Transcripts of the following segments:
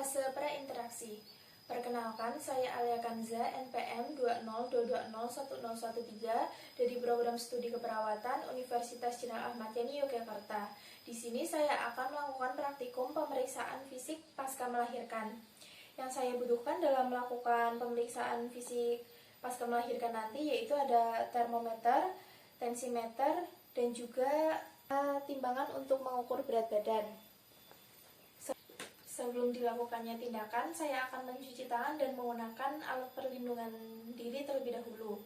Fase prainteraksi. Perkenalkan, saya Alia Kanza, NPM 202201013 dari Program Studi Keperawatan Universitas Jenderal Ahmad Yani Yogyakarta. Di sini saya akan melakukan praktikum pemeriksaan fisik pasca melahirkan. Yang saya butuhkan dalam melakukan pemeriksaan fisik pasca melahirkan nanti yaitu ada termometer, tensimeter, dan juga timbangan untuk mengukur berat badan. Sebelum dilakukannya tindakan, saya akan mencuci tangan dan menggunakan alat perlindungan diri terlebih dahulu.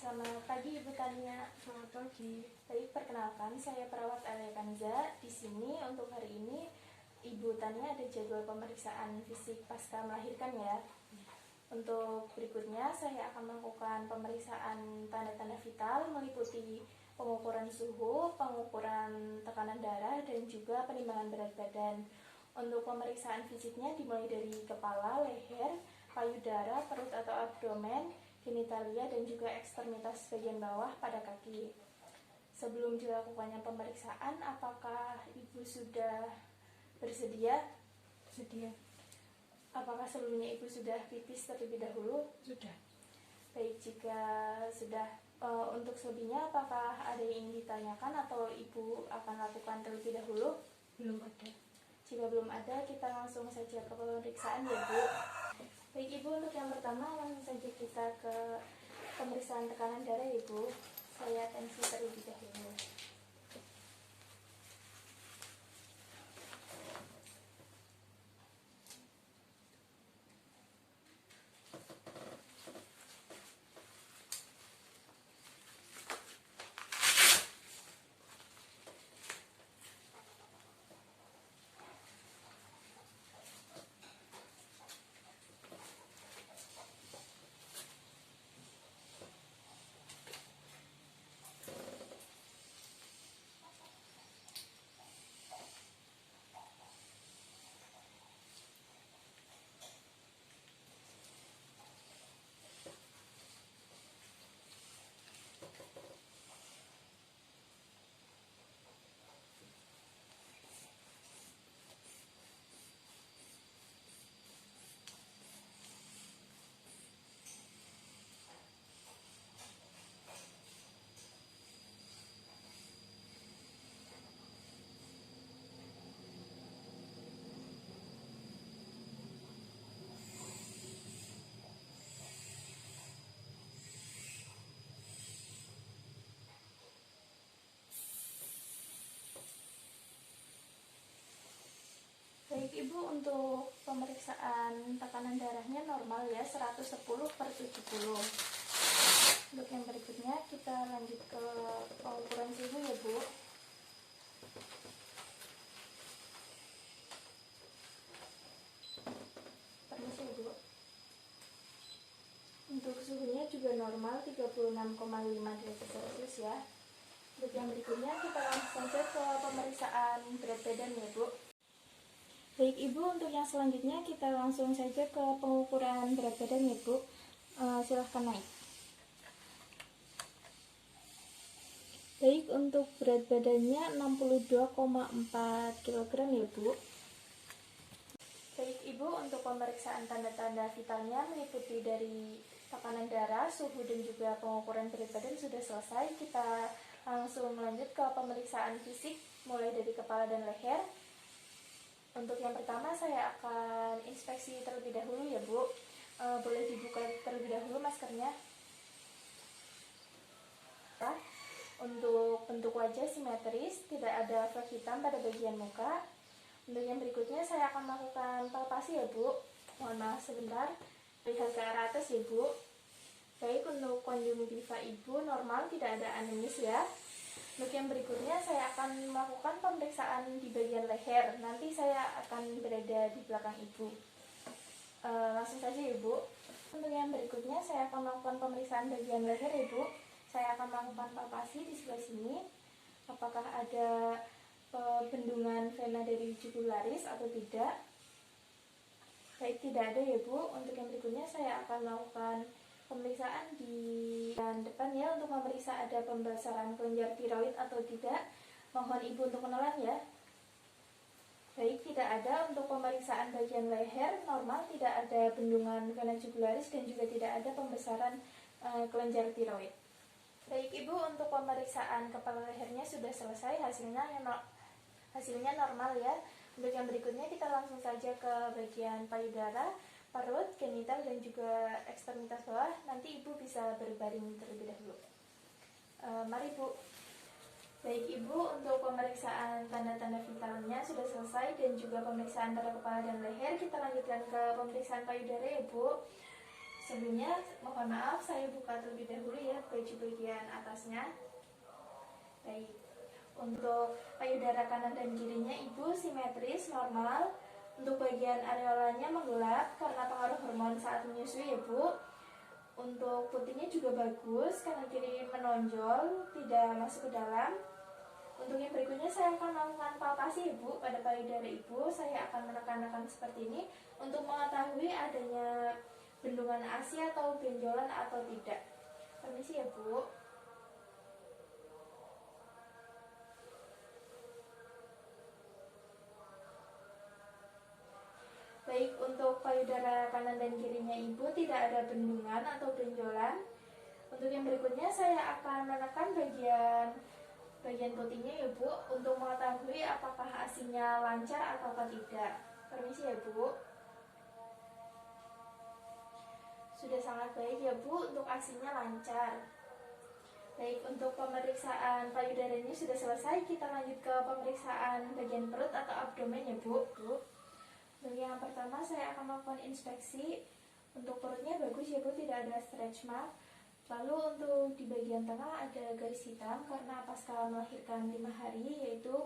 Selamat pagi Ibu Tania. Selamat pagi. Baik, perkenalkan saya perawat Alia Kanza. Di sini untuk hari ini Ibu Tania ada jadwal pemeriksaan fisik pasca melahirkan ya. Untuk berikutnya saya akan melakukan pemeriksaan tanda-tanda vital meliputi pengukuran suhu, pengukuran tekanan darah, dan juga penimbangan berat badan. Untuk pemeriksaan fisiknya dimulai dari kepala, leher, payudara, perut atau abdomen, genitalia, dan juga ekstremitas bagian bawah pada kaki. Sebelum dilakukannya pemeriksaan, apakah Ibu sudah bersedia? Sedia. Apakah sebelumnya Ibu sudah pipis terlebih dahulu? Sudah. Baik, jika sudah, untuk selebihnya apakah ada yang ingin ditanyakan atau Ibu akan lakukan terlebih dahulu? Belum ada. Jika belum ada, kita langsung saja ke pemeriksaan ya Bu. Baik Ibu, untuk yang pertama langsung saja kita ke pemeriksaan tekanan darah ya Bu. Saya tensi terlebih dahulu. Baik Ibu, untuk pemeriksaan tekanan darahnya normal ya, 110/70. Untuk yang berikutnya kita lanjut ke pengukuran suhu ya Bu. Permisi Bu. Untuk suhunya juga normal 36,5 derajat Celcius ya. Untuk yang berikutnya kita langsung saja ke pemeriksaan berat badan ya Bu. Baik Ibu, untuk yang selanjutnya kita langsung saja ke pengukuran berat badan ya Bu. Silahkan naik. Baik, untuk berat badannya 62,4 kg ya Bu. Baik Ibu, untuk pemeriksaan tanda-tanda vitalnya meliputi dari tekanan darah, suhu, dan juga pengukuran berat badan sudah selesai. Kita langsung lanjut ke pemeriksaan fisik mulai dari kepala dan leher. Untuk yang pertama saya akan inspeksi terlebih dahulu ya Bu. Boleh dibuka terlebih dahulu maskernya. Untuk bentuk wajah simetris, tidak ada flek hitam pada bagian muka. Untuk yang berikutnya saya akan melakukan palpasi ya Bu. Mohon maaf sebentar, lihat ke arah atas ya Bu. Baik, untuk konjungtiva Ibu normal, tidak ada anemis ya. Untuk yang berikutnya saya akan melakukan pemeriksaan di bagian leher. Nanti saya akan berada di belakang Ibu. Langsung saja ya Bu. Untuk yang berikutnya saya akan melakukan pemeriksaan bagian leher ya Bu. Saya akan melakukan palpasi di sebelah sini. Apakah ada bendungan vena dari jugularis atau tidak? Baik, tidak ada ya Bu. Untuk yang berikutnya saya akan melakukan pemeriksaan di depan ya, untuk memeriksa ada pembesaran kelenjar tiroid atau tidak. Mohon Ibu untuk menelan ya. Baik, tidak ada. Untuk pemeriksaan bagian leher normal, tidak ada bendungan vena jugularis dan juga tidak ada pembesaran kelenjar tiroid. Baik Ibu, untuk pemeriksaan kepala lehernya sudah selesai, hasilnya normal ya. Untuk yang berikutnya kita langsung saja ke bagian payudara, perut, genital dan juga ekstremitas bawah. Nanti Ibu bisa berbaring terlebih dahulu. Mari Bu. Baik Ibu, untuk pemeriksaan tanda-tanda vitalnya sudah selesai dan juga pemeriksaan pada kepala dan leher. Kita lanjutkan ke pemeriksaan payudara ya Bu. Sebelumnya mohon maaf, saya buka terlebih dahulu ya baju bagian atasnya. Baik, untuk payudara kanan dan kirinya Ibu simetris, normal. Untuk bagian areolanya menggelap karena pengaruh hormon saat menyusui ya Bu. Untuk putihnya juga bagus, kanan kiri menonjol, tidak masuk ke dalam. Untuk yang berikutnya saya akan melakukan palpasi ya Bu pada payudara Ibu. Saya akan menekan-nekan seperti ini untuk mengetahui adanya bendungan ASI atau benjolan atau tidak. Permisi ya Bu. Baik, untuk payudara kanan dan kirinya Ibu tidak ada bendungan atau benjolan. Untuk yang berikutnya saya akan menekan bagian putihnya ya Bu untuk mengetahui apakah ASI-nya lancar atau tidak. Permisi ya Bu. Sudah sangat baik ya Bu, untuk ASI-nya lancar. Baik, untuk pemeriksaan payudara ini sudah selesai. Kita lanjut ke pemeriksaan bagian perut atau abdomen ya Bu. Untuk yang pertama saya akan melakukan inspeksi. Untuk perutnya bagus ya Bu, tidak ada stretch mark. Lalu untuk di bagian tengah ada garis hitam karena pasca melahirkan 5 hari, yaitu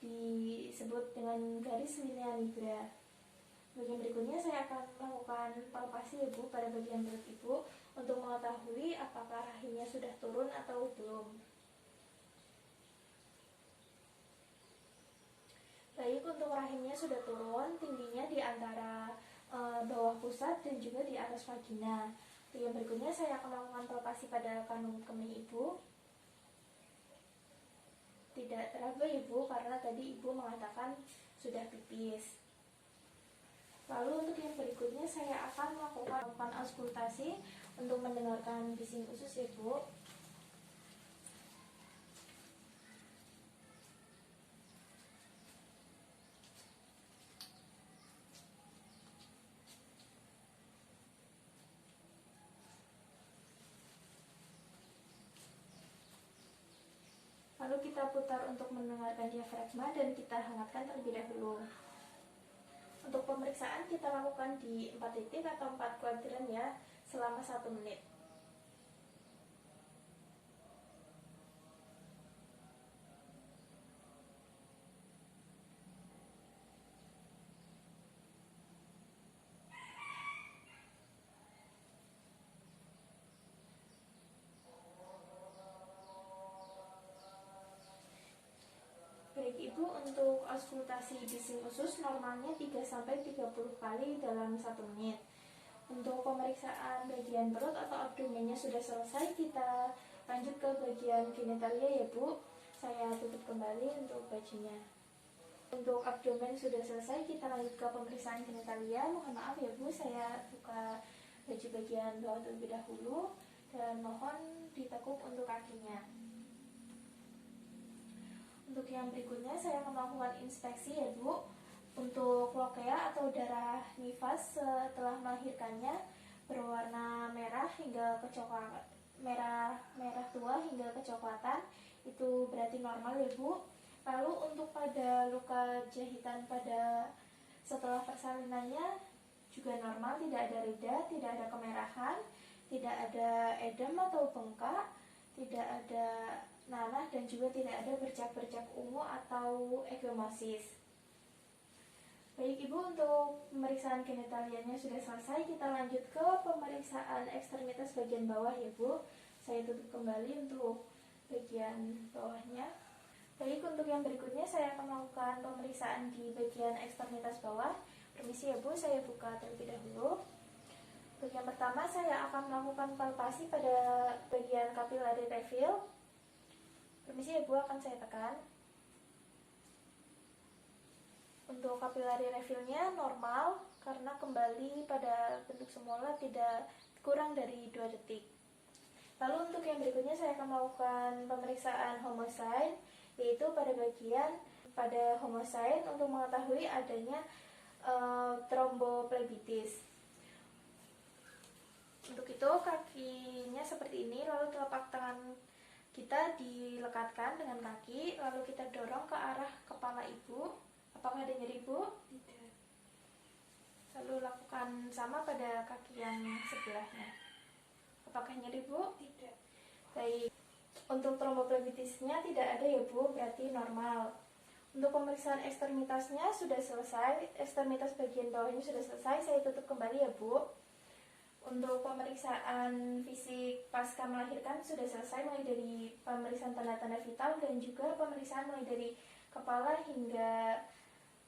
disebut dengan garis linea nigra. Bagian berikutnya saya akan melakukan palpasi ya Bu pada bagian perut Ibu untuk mengetahui apakah rahimnya sudah turun atau belum. Baik, untuk rahimnya sudah turun, tingginya di antara bawah pusat dan juga di atas vagina. Yang berikutnya saya akan melakukan palpasi pada kandung kemih Ibu. Tidak teraba Ibu karena tadi Ibu mengatakan sudah pipis. Lalu untuk yang berikutnya saya akan melakukan auskultasi untuk mendengarkan bising usus ya Bu. Lalu kita putar untuk mendengarkan diafragma dan kita hangatkan terlebih dahulu. Untuk pemeriksaan kita lakukan di 4 titik atau 4 kuadran ya, selama 1 menit. Baik Ibu, untuk auskultasi bising usus normalnya 3-30 kali dalam 1 menit. Untuk pemeriksaan bagian perut atau abdomennya sudah selesai, kita lanjut ke bagian genitalia ya Bu. Saya tutup kembali untuk bajunya. Untuk abdomen sudah selesai, kita lanjut ke pemeriksaan genitalia. Mohon maaf ya Bu, saya buka baju bagian bawah terlebih dahulu dan mohon ditekuk untuk kakinya. Untuk yang berikutnya saya akan melakukan inspeksi ya Bu. Untuk lokea atau darah nifas setelah melahirkannya berwarna merah hingga kecoklatan, merah tua hingga kecoklatan. itu berarti normal ya Bu. Lalu untuk pada luka jahitan pada setelah persalinannya juga normal, tidak ada reda, tidak ada kemerahan, tidak ada edem atau bengkak, tidak ada nanah, dan juga tidak ada bercak-bercak ungu atau ekhemosis. Baik Ibu, untuk pemeriksaan genitalianya sudah selesai. Kita lanjut ke pemeriksaan ekstremitas bagian bawah ya Bu. Saya tutup kembali untuk bagian bawahnya. Baik, untuk yang berikutnya saya akan melakukan pemeriksaan di bagian ekstremitas bawah. Permisi ya Bu, saya buka terlebih dahulu. Untuk yang pertama saya akan melakukan palpasi pada bagian kapilari reveal. Permisi ya Bu, akan saya tekan. Untuk kapilari reveal-nya normal karena kembali pada bentuk semula, tidak kurang dari 2 detik. Lalu untuk yang berikutnya saya akan melakukan pemeriksaan homocyte, yaitu pada homocyte untuk mengetahui adanya tromboplebitis. Untuk itu kakinya seperti ini, lalu telapak tangan kita dilekatkan dengan kaki, lalu kita dorong ke arah kepala Ibu. Apakah ada nyeri Bu? Tidak. Lalu lakukan sama pada kaki yang sebelahnya. Apakah nyeri Bu? Tidak. Baik. Untuk tromboplebitisnya tidak ada ya Bu, berarti normal. Untuk pemeriksaan ekstremitasnya sudah selesai, ekstremitas bagian bawahnya sudah selesai, saya tutup kembali ya Bu. Untuk pemeriksaan fisik pasca melahirkan sudah selesai, mulai dari pemeriksaan tanda-tanda vital dan juga pemeriksaan mulai dari kepala hingga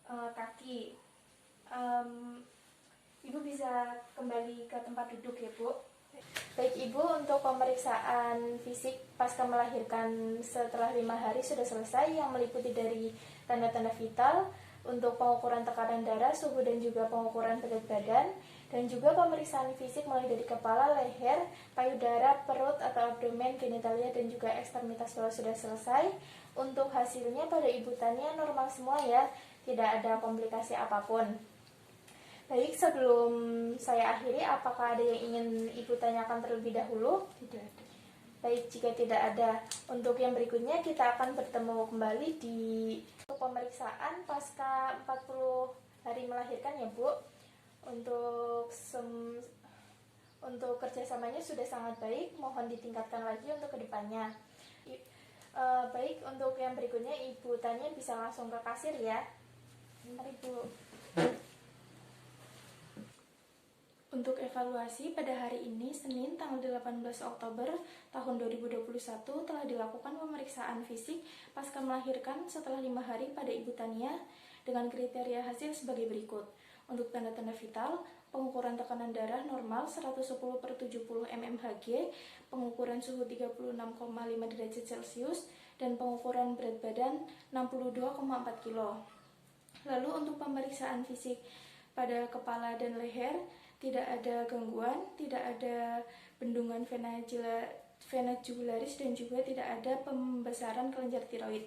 kaki. Ibu bisa kembali ke tempat duduk ya Bu. Baik Ibu, untuk pemeriksaan fisik pasca melahirkan setelah 5 hari sudah selesai, yang meliputi dari tanda-tanda vital, untuk pengukuran tekanan darah, suhu dan juga pengukuran berat badan, dan juga pemeriksaan fisik mulai dari kepala, leher, payudara, perut atau abdomen, genitalia, dan juga ekstremitas bawah sudah selesai. Untuk hasilnya pada Ibu Tania normal semua ya, tidak ada komplikasi apapun. Baik, sebelum saya akhiri, apakah ada yang ingin Ibu tanyakan terlebih dahulu? Tidak ada. Baik, jika tidak ada, untuk yang berikutnya kita akan bertemu kembali di pemeriksaan pasca 40 hari melahirkan ya Bu. Untuk kerjasamanya sudah sangat baik, mohon ditingkatkan lagi untuk kedepannya. Baik, untuk yang berikutnya Ibu Tania bisa langsung ke kasir ya. Mari Bu. Untuk evaluasi pada hari ini, Senin tanggal 18 Oktober tahun 2021 telah dilakukan pemeriksaan fisik pasca melahirkan setelah 5 hari pada Ibu Tania dengan kriteria hasil sebagai berikut. Untuk tanda-tanda vital, pengukuran tekanan darah normal 110/70 mmHg, pengukuran suhu 36,5 derajat Celcius, dan pengukuran berat badan 62,4 kg. Lalu untuk pemeriksaan fisik pada kepala dan leher, tidak ada gangguan, tidak ada bendungan vena jugularis, dan juga tidak ada pembesaran kelenjar tiroid.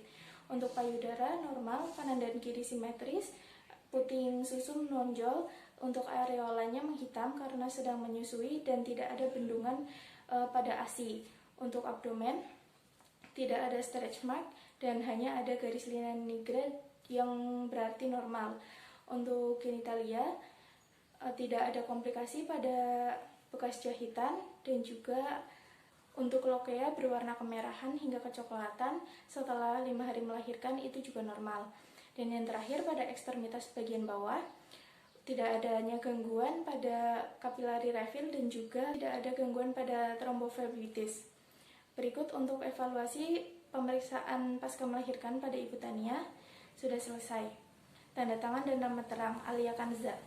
Untuk payudara normal, kanan dan kiri simetris, puting susu menonjol, untuk areolanya menghitam karena sedang menyusui, dan tidak ada bendungan pada ASI. Untuk abdomen, tidak ada stretch mark dan hanya ada garis linea nigra yang berarti normal. Untuk genitalia, tidak ada komplikasi pada bekas jahitan, dan juga untuk lokea berwarna kemerahan hingga kecoklatan setelah 5 hari melahirkan itu juga normal. Dan yang terakhir pada ekstremitas bagian bawah, tidak adanya gangguan pada kapilari reveal dan juga tidak ada gangguan pada tromboflebitis. Berikut untuk evaluasi pemeriksaan pasca melahirkan pada Ibu Tania sudah selesai. Tanda tangan dan nama terang Alia Kanza.